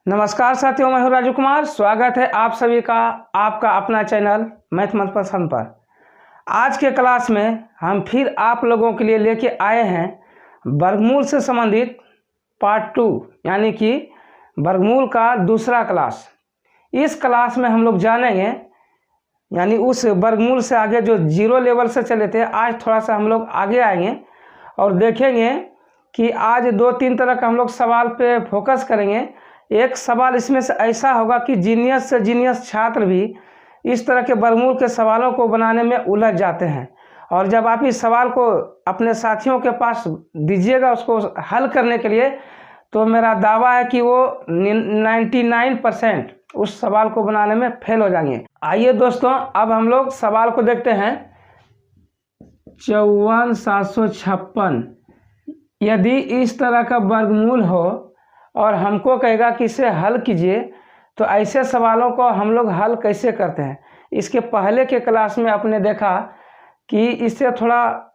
नमस्कार साथियों, मैं हूं राजू कुमार। स्वागत है आप सभी का आपका अपना चैनल मैथ मत पसंद पर। आज के क्लास में हम फिर आप लोगों के लिए लेके आए हैं वर्गमूल से संबंधित पार्ट 2 यानी कि वर्गमूल का दूसरा क्लास। इस क्लास में हम लोग जानेंगे यानी उस वर्गमूल से आगे जो जीरो लेवल से चले थे, आज थोड़ा सा हम लोग आगे आएंगे और देखेंगे कि आज 2-3 तरह का हम लोग सवाल पे फोकस करेंगे। एक सवाल इसमें से ऐसा होगा कि जीनियस से जीनियस छात्र भी इस तरह के वर्गमूल के सवालों को बनाने में उलझ जाते हैं, और जब आप इस सवाल को अपने साथियों के पास दीजिएगा उसको हल करने के लिए, तो मेरा दावा है कि वो 99% उस सवाल को बनाने में फेल हो जाएंगे। आइए दोस्तों, अब हम लोग सवाल को देखते हैं। 54,756 यदि इस तरह का वर्गमूल हो और हमको कहेगा कि इसे हल कीजिए, तो ऐसे सवालों को हम लोग हल कैसे करते हैं। इसके पहले के क्लास में आपने देखा कि इससे थोड़ा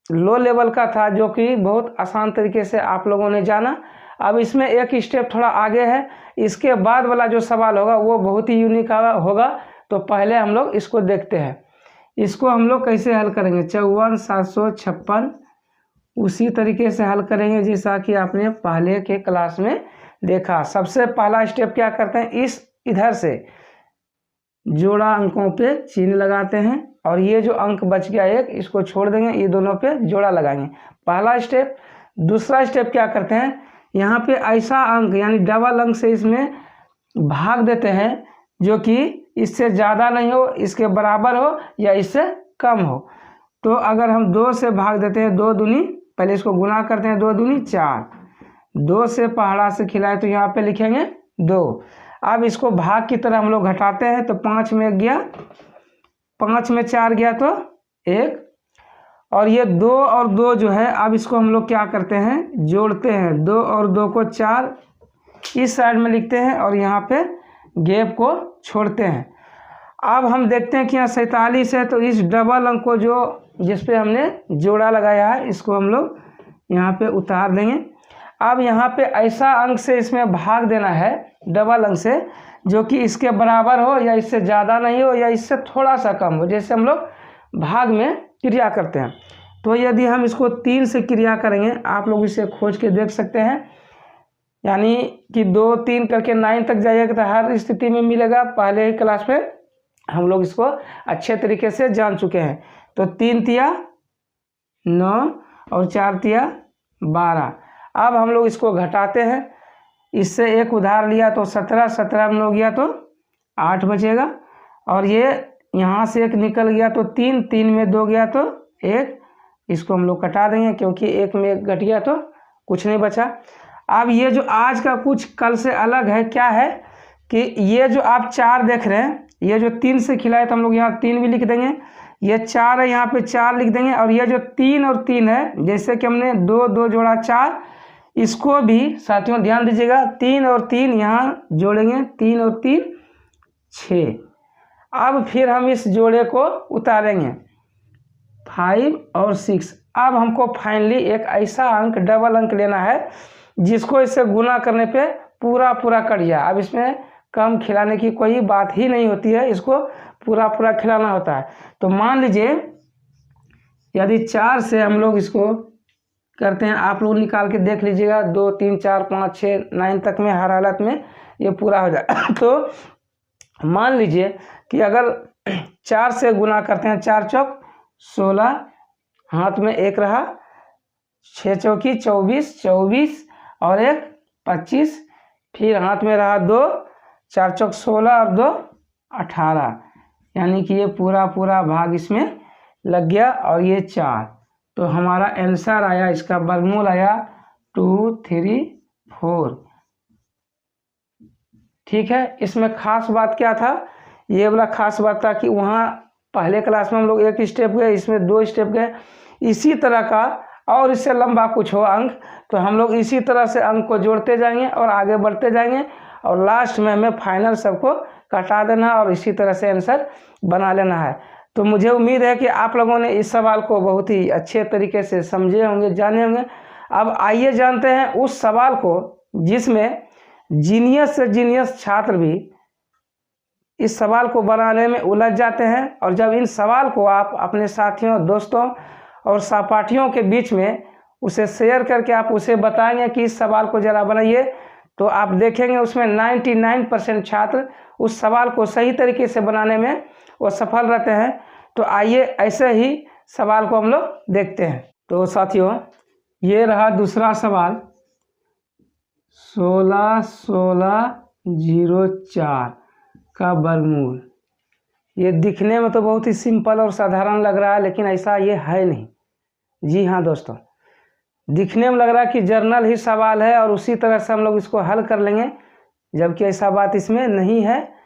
लो लेवल का था, जो कि बहुत आसान तरीके से आप लोगों ने जाना। अब इसमें एक स्टेप थोड़ा आगे है। इसके बाद वाला जो सवाल होगा वो बहुत ही यूनिक होगा। तो पहले हम लोग इसको देखते हैं। इसको हम लोग कैसे हल करेंगे। 54,756 उसी तरीके से हल करेंगे जैसा कि आपने पहले के क्लास में देखा। सबसे पहला स्टेप क्या करते हैं, इधर से जोड़ा अंकों पे चिन्ह लगाते हैं, और ये जो अंक बच गया एक, इसको छोड़ देंगे, ये दोनों पे जोड़ा लगाएंगे। पहला स्टेप। दूसरा स्टेप क्या करते हैं, यहाँ पे ऐसा अंक यानी डबल अंक से इसमें भाग देते हैं जो कि इससे ज़्यादा नहीं हो, इसके बराबर हो या इससे कम हो। तो अगर हम 2 से भाग देते हैं, 2 दूनी, पहले इसको गुना करते हैं, 2 दूनी 4, 2 से पहाड़ा से खिलाए तो यहाँ पे लिखेंगे 2। अब इसको भाग की तरह हम लोग घटाते हैं, तो 5 में 1 गया, 5 में 4 गया तो 1, और ये 2 और 2 जो है, अब इसको हम लोग क्या करते हैं, जोड़ते हैं। 2 और 2 को 4 इस साइड में लिखते हैं और यहाँ पे गैप को छोड़ते हैं। अब हम देखते हैं कि यहाँ 47 है, तो इस डबल अंक को जो जिस पे हमने जोड़ा लगाया है, इसको हम लोग यहाँ पे उतार देंगे। अब यहाँ पे ऐसा अंक से इसमें भाग देना है, डबल अंक से, जो कि इसके बराबर हो या इससे ज़्यादा नहीं हो या इससे थोड़ा सा कम हो। जैसे हम लोग भाग में क्रिया करते हैं, तो यदि हम इसको 3 से क्रिया करेंगे, आप लोग इसे खोज के देख सकते हैं, यानी कि 2, 3 करके 9 तक जाइएगा तो हर स्थिति में मिलेगा। पहले ही क्लास में हम लोग इसको अच्छे तरीके से जान चुके हैं। तो 3 तिया 9 और 4 तिया 12। अब हम लोग इसको घटाते हैं। इससे एक उधार लिया तो 17 हम लोग गया तो 8 बचेगा, और ये यहाँ से एक निकल गया तो 3 में 2 गया तो 1। इसको हम लोग कटा देंगे क्योंकि 1 में 1 घट गया तो कुछ नहीं बचा। अब ये जो आज का कुछ कल से अलग है, क्या है कि ये जो आप 4 देख रहे हैं, ये जो 3 से खिलाए तो हम लोग यहाँ 3 भी लिख देंगे। ये 4 है, यहाँ पे 4 लिख देंगे। और ये जो 3 और 3 है, जैसे कि हमने 2 जोड़ा 4, इसको भी साथियों ध्यान दीजिएगा, 3 और 3 यहाँ जोड़ेंगे, 3 और 3 6। अब फिर हम इस जोड़े को उतारेंगे, 5 और 6। अब हमको फाइनली एक ऐसा अंक, डबल अंक लेना है जिसको इससे गुना करने पे पूरा कट जाए। अब इसमें कम खिलाने की कोई बात ही नहीं होती है, इसको पूरा खिलाना होता है। तो मान लीजिए यदि 4 से हम लोग इसको करते हैं, आप लोग निकाल के देख लीजिएगा, 2, 3, 4, 5, 6, 9 तक में हर हालत में ये पूरा हो जाए। तो मान लीजिए कि अगर 4 से गुना करते हैं, 4 चौक 16, हाथ में 1 रहा, 6 चौकी 24 और 1 25, फिर हाथ में रहा 2, 4 चौक 16 और 2 18, यानी कि ये पूरा भाग इसमें लग गया, और ये 4। तो हमारा आंसर आया, इसका वर्गमूल आया 2, 3, 4। ठीक है। इसमें खास बात क्या था, ये वाला खास बात था कि वहाँ पहले क्लास में हम लोग 1 स्टेप गए, इसमें 2 स्टेप गए। इसी तरह का और इससे लंबा कुछ हो अंक, तो हम लोग इसी तरह से अंक को जोड़ते जाएंगे और आगे बढ़ते जाएंगे, और लास्ट में हमें फाइनल सबको कटा देना और इसी तरह से आंसर बना लेना है। तो मुझे उम्मीद है कि आप लोगों ने इस सवाल को बहुत ही अच्छे तरीके से समझे होंगे, जाने होंगे। अब आइए जानते हैं उस सवाल को जिसमें जीनियस से जीनियस छात्र भी इस सवाल को बनाने में उलझ जाते हैं। और जब इन सवाल को आप अपने साथियों, दोस्तों और सहपाठियों के बीच में उसे शेयर करके आप उसे बताएंगे कि इस सवाल को ज़रा बनाइए, तो आप देखेंगे उसमें 99% छात्र उस सवाल को सही तरीके से बनाने में वो सफल रहते हैं। तो आइए ऐसे ही सवाल को हम लोग देखते हैं। तो साथियों, ये रहा दूसरा सवाल 16/16/04 का वर्गमूल। ये दिखने में तो बहुत ही सिंपल और साधारण लग रहा है, लेकिन ऐसा ये है नहीं। जी हाँ दोस्तों, दिखने में लग रहा है कि जर्नल ही सवाल है और उसी तरह से हम लोग इसको हल कर लेंगे, जबकि ऐसा बात इसमें नहीं है।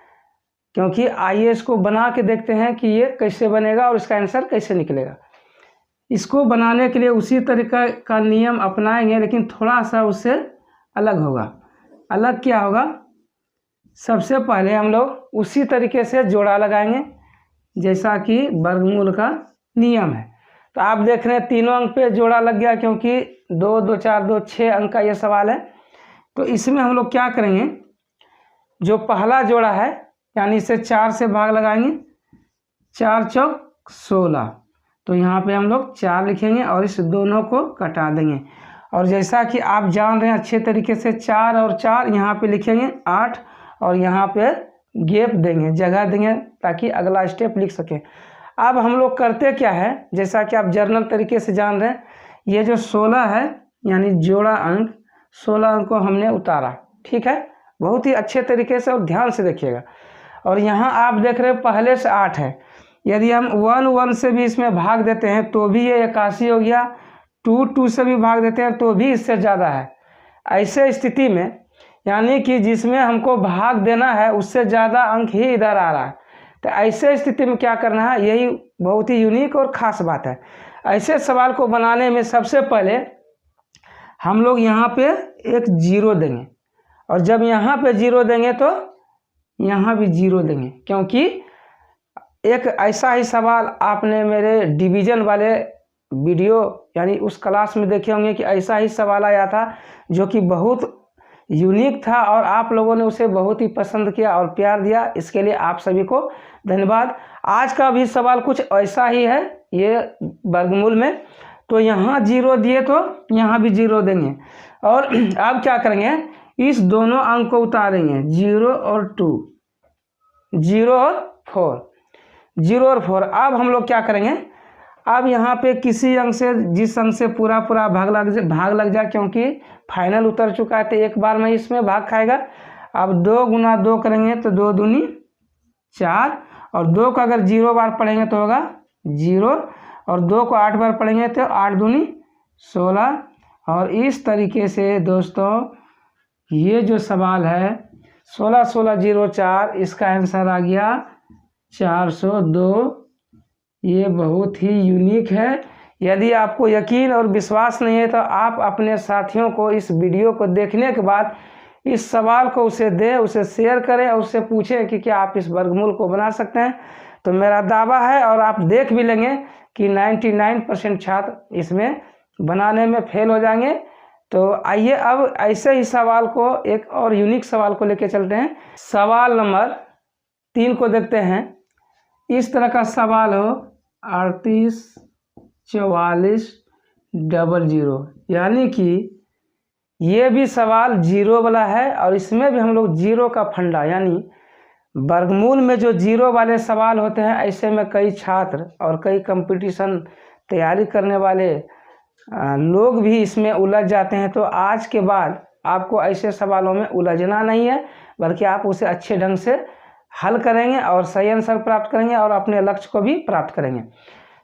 क्योंकि आइए इसको बना के देखते हैं कि ये कैसे बनेगा और इसका आंसर कैसे निकलेगा। इसको बनाने के लिए उसी तरीका का नियम अपनाएंगे, लेकिन थोड़ा सा उससे अलग होगा। अलग क्या होगा? सबसे पहले हम लोग उसी तरीके से जोड़ा लगाएंगे जैसा कि वर्गमूल का नियम है। तो आप देख रहे हैं तीनों अंक पे जोड़ा लग गया, क्योंकि 2, 2, 4, 2, 6 अंक का ये सवाल है। तो इसमें हम लोग क्या करेंगे, जो पहला जोड़ा है यानी इसे 4 से भाग लगाएंगे, 4 चौक 16। तो यहाँ पे हम लोग 4 लिखेंगे और इस दोनों को कटा देंगे। और जैसा कि आप जान रहे हैं अच्छे तरीके से, 4 और 4 यहाँ पे लिखेंगे 8 और यहाँ पे गैप देंगे, जगह देंगे ताकि अगला स्टेप लिख सकें। अब हम लोग करते क्या है, जैसा कि आप जर्नल तरीके से जान रहे हैं, ये जो 16 है यानी जोड़ा अंक, 16 अंक को हमने उतारा। ठीक है, बहुत ही अच्छे तरीके से और ध्यान से देखिएगा। और यहाँ आप देख रहे हैं पहले से 8 है। यदि हम 1, 1 से भी इसमें भाग देते हैं तो भी ये 81 हो गया। 2, 2 से भी भाग देते हैं तो भी इससे ज़्यादा है। ऐसे स्थिति में यानी कि जिसमें हमको भाग देना है उससे ज़्यादा अंक ही इधर आ रहा है। तो ऐसे स्थिति में क्या करना है, यही बहुत ही यूनिक और ख़ास बात है। ऐसे सवाल को बनाने में सबसे पहले हम लोग यहाँ पे एक 0 देंगे, और जब यहाँ पे 0 देंगे तो यहाँ भी 0 देंगे, क्योंकि एक ऐसा ही सवाल आपने मेरे डिवीज़न वाले वीडियो यानी उस क्लास में देखे होंगे कि ऐसा ही सवाल आया था जो कि बहुत यूनिक था और आप लोगों ने उसे बहुत ही पसंद किया और प्यार दिया। इसके लिए आप सभी को धन्यवाद। आज का भी सवाल कुछ ऐसा ही है ये वर्गमूल में। तो यहाँ 0 दिए तो यहाँ भी 0 देंगे। और अब क्या करेंगे, इस दोनों अंक को उतारेंगे, 0 और 2, 0 और 4, 0 और 4। अब हम लोग क्या करेंगे, अब यहाँ पे किसी अंक से, जिस अंक से पूरा भाग लग जाए, क्योंकि फाइनल उतर चुका है तो एक बार में इसमें भाग खाएगा। अब 2 गुना 2 करेंगे तो 2 दूनी 4, और 2 को अगर 0 बार पढ़ेंगे तो होगा 0, और 2 को 8 बार पढ़ेंगे तो 8 दूनी 16। और इस तरीके से दोस्तों ये जो सवाल है 16/16/04, इसका आंसर आ गया 402। ये बहुत ही यूनिक है। यदि आपको यकीन और विश्वास नहीं है तो आप अपने साथियों को इस वीडियो को देखने के बाद इस सवाल को उसे दें, उसे शेयर करें और उससे पूछें कि क्या आप इस वर्गमूल को बना सकते हैं। तो मेरा दावा है, और आप देख भी लेंगे कि 99% छात्र इसमें बनाने में फेल हो जाएंगे। तो आइए अब ऐसे ही सवाल को, एक और यूनिक सवाल को लेके चलते हैं। सवाल नंबर 3 को देखते हैं। इस तरह का सवाल हो 38/44/00, यानी कि ये भी सवाल 0 वाला है और इसमें भी हम लोग 0 का फंडा, यानी वर्गमूल में जो 0 वाले सवाल होते हैं, ऐसे में कई छात्र और कई कंपटीशन तैयारी करने वाले लोग भी इसमें उलझ जाते हैं। तो आज के बाद आपको ऐसे सवालों में उलझना नहीं है, बल्कि आप उसे अच्छे ढंग से हल करेंगे और सही आंसर प्राप्त करेंगे और अपने लक्ष्य को भी प्राप्त करेंगे।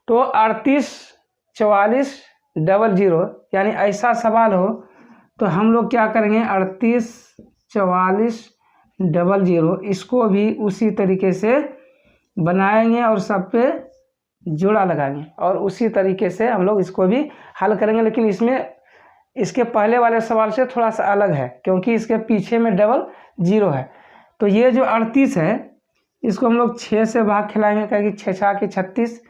तो 38/44/00 यानी ऐसा सवाल हो तो हम लोग क्या करेंगे, 38/44/00 इसको भी उसी तरीके से बनाएंगे और सब पे जोड़ा लगाएंगे और उसी तरीके से हम लोग इसको भी हल करेंगे। लेकिन इसमें इसके पहले वाले सवाल से थोड़ा सा अलग है, क्योंकि इसके पीछे में डबल 0 है। तो ये जो 38 है इसको हम लोग 6 से भाग खिलाएंगे, क्योंकि 6 6 के 36,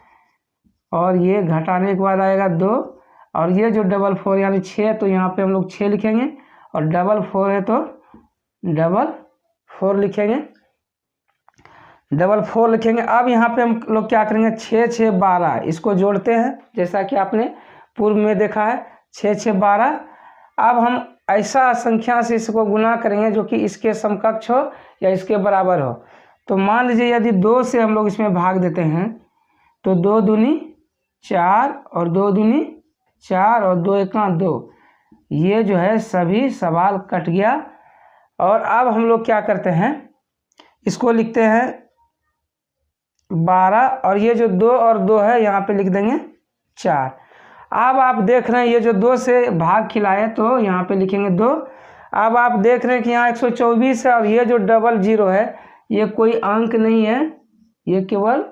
और ये घटाने के बाद आएगा 2, और ये जो 4 यानी 6, तो यहाँ पे हम लोग 6 लिखेंगे, और 4 है तो 4 लिखेंगे, 4 लिखेंगे। अब यहाँ पे हम लोग क्या करेंगे, 6 6 12 इसको जोड़ते हैं, जैसा कि आपने पूर्व में देखा है 6 6 12। अब हम ऐसा संख्या से इसको गुना करेंगे जो कि इसके समकक्ष हो या इसके बराबर हो। तो मान लीजिए यदि 2 से हम लोग इसमें भाग देते हैं तो 2 दूनी 4 और 2 दूनी 4 और 2 एका 2, ये जो है सभी सवाल कट गया। और अब हम लोग क्या करते हैं, इसको लिखते हैं 12 और ये जो 2 और 2 है यहाँ पे लिख देंगे 4। अब आप देख रहे हैं ये जो 2 से भाग खिलाए तो यहाँ पे लिखेंगे 2। अब आप देख रहे हैं कि यहाँ 124 है और ये जो 00 है ये कोई अंक नहीं है, ये केवल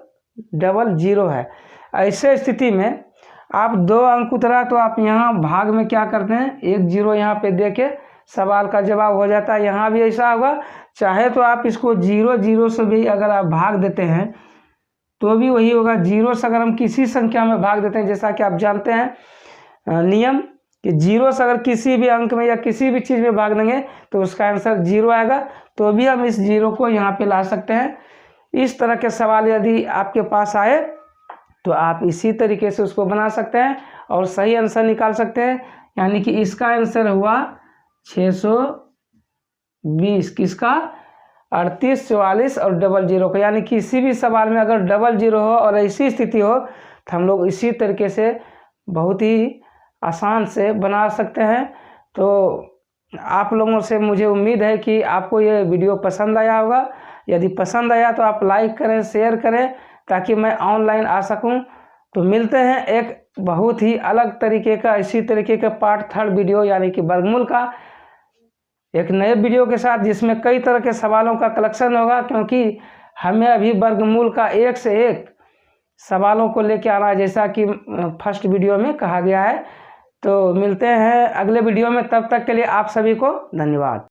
00 है। ऐसे स्थिति में आप 2 अंक उतरा तो आप यहाँ भाग में क्या करते हैं, 1 0 यहाँ पे दे के सवाल का जवाब हो जाता है। यहाँ भी ऐसा होगा, चाहे तो आप इसको 0 0 से भी अगर आप भाग देते हैं तो भी वही होगा। 0 से अगर हम किसी संख्या में भाग देते हैं, जैसा कि आप जानते हैं नियम कि 0 से अगर किसी भी अंक में या किसी भी चीज़ में भाग देंगे तो उसका आंसर 0 आएगा, तो भी हम इस 0 को यहाँ पे ला सकते हैं। इस तरह के सवाल यदि आपके पास आए तो आप इसी तरीके से उसको बना सकते हैं और सही आंसर निकाल सकते हैं। यानी कि इसका आंसर हुआ 620, किसका, 38 44 और 00 का। यानी किसी भी सवाल में अगर 00 हो और ऐसी स्थिति हो तो हम लोग इसी तरीके से बहुत ही आसान से बना सकते हैं। तो आप लोगों से मुझे उम्मीद है कि आपको ये वीडियो पसंद आया होगा। यदि पसंद आया तो आप लाइक करें, शेयर करें ताकि मैं ऑनलाइन आ सकूं। तो मिलते हैं एक बहुत ही अलग तरीके का, इसी तरीके का पार्ट 3 वीडियो यानी कि वर्गमूल का एक नए वीडियो के साथ, जिसमें कई तरह के सवालों का कलेक्शन होगा, क्योंकि हमें अभी वर्गमूल का एक से एक सवालों को लेकर आना है, जैसा कि फर्स्ट वीडियो में कहा गया है। तो मिलते हैं अगले वीडियो में, तब तक के लिए आप सभी को धन्यवाद।